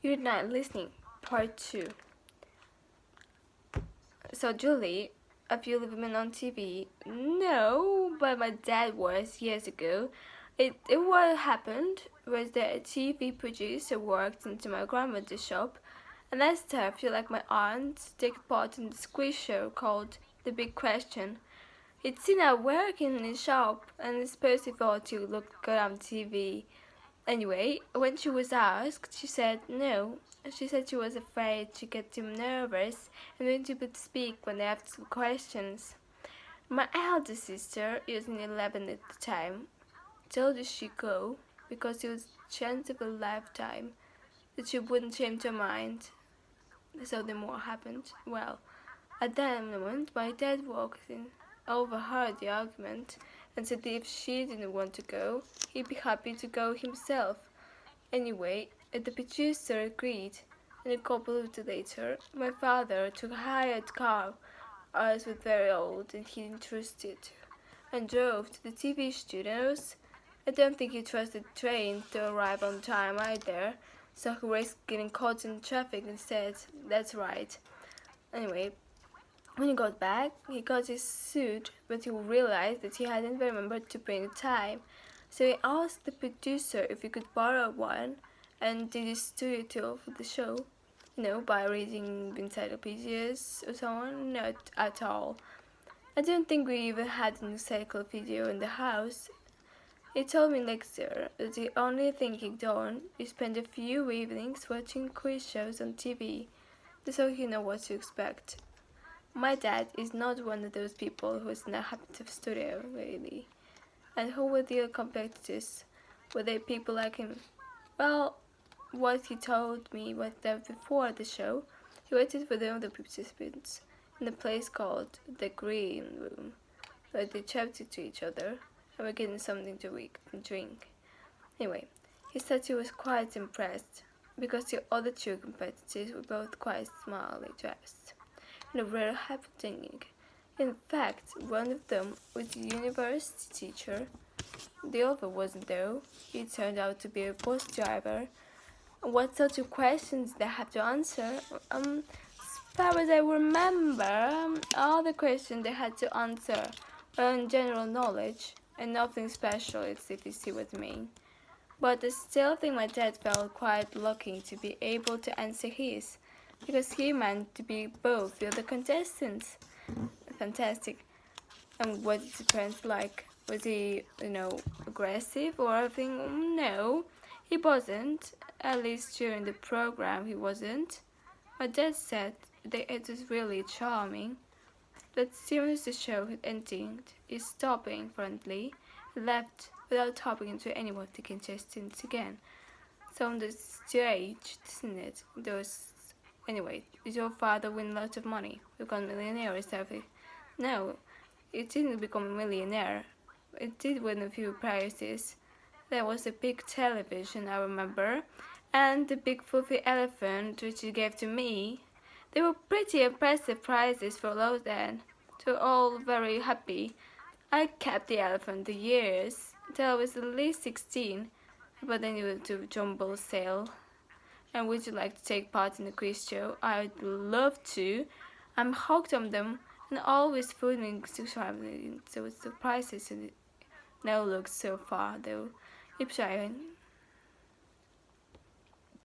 You're not listening. Part 2. So, Julie, have you ever been on TV? No, but my dad was years ago. It what happened was that a TV producer worked into my grandmother's shop, and last time I feel like my aunt take part in this quiz show called The Big Question. It's seen her working in the shop, and it's supposed to thought to look good on TV. Anyway, when she was asked, she said no. She said she was afraid to get too nervous and when she would speak when they asked questions. My elder sister, who was in 11 at the time, told her she'd go because it was a chance of a lifetime, that she wouldn't change her mind. So then what happened? Well, at that moment, my dad walked in, overheard the argument, and said that if she didn't want to go, he'd be happy to go himself. Anyway, the producer agreed, and a couple of days later, my father took a hired car. Ours was very old, and he didn't trust it, and drove to the TV studios. I don't think he trusted the train to arrive on time either, so he risked getting caught in traffic instead. That's right. Anyway, when he got back, he got his suit, but he realized that he hadn't remembered to bring a tie. So he asked the producer if he could borrow one and did a studio tour for the show. By reading encyclopedias or so on, not at all. I don't think we even had an encyclopedia in the house. He told me next year that the only thing he'd done is spend a few evenings watching quiz shows on TV, so he knew what to expect. My dad is not one of those people who is in a habit of studio, really. And who were the other competitors? Were they people like him? Well, what he told me was that before the show, he waited for the other participants in a place called the Green Room, where they chatted to each other and were getting something to drink. Anyway, he said he was quite impressed because the other two competitors were both quite smartly dressed and a very happening. In fact, one of them was a university teacher. The other wasn't though. He turned out to be a bus driver. What sort of questions they had to answer? As far as I remember, all the questions they had to answer were on general knowledge and nothing special, if you see what I mean. But I still think my dad felt quite lucky to be able to answer his, because he meant to be both the other contestants. Fantastic. And what is his parents like? Was he, aggressive or anything? No, he wasn't. At least during the program, he wasn't. My dad said that it was really charming. But as soon as the show had ended, he stopped being friendly and left without talking to any of the contestants again. So on the stage, isn't it? Anyway, did your father win lots of money? Become a millionaire or something? No, it didn't become a millionaire. It did win a few prizes. There was a big television, I remember, and the big fluffy elephant which he gave to me. They were pretty impressive prizes for those then. They were all very happy. I kept the elephant for years, until I was at least 16, but then you went to jumble sale. And would you like to take part in the quiz show? I'd love to. I'm hooked on them and always fooling subscribing. So it's the prices and it now looks so far though. Keep trying.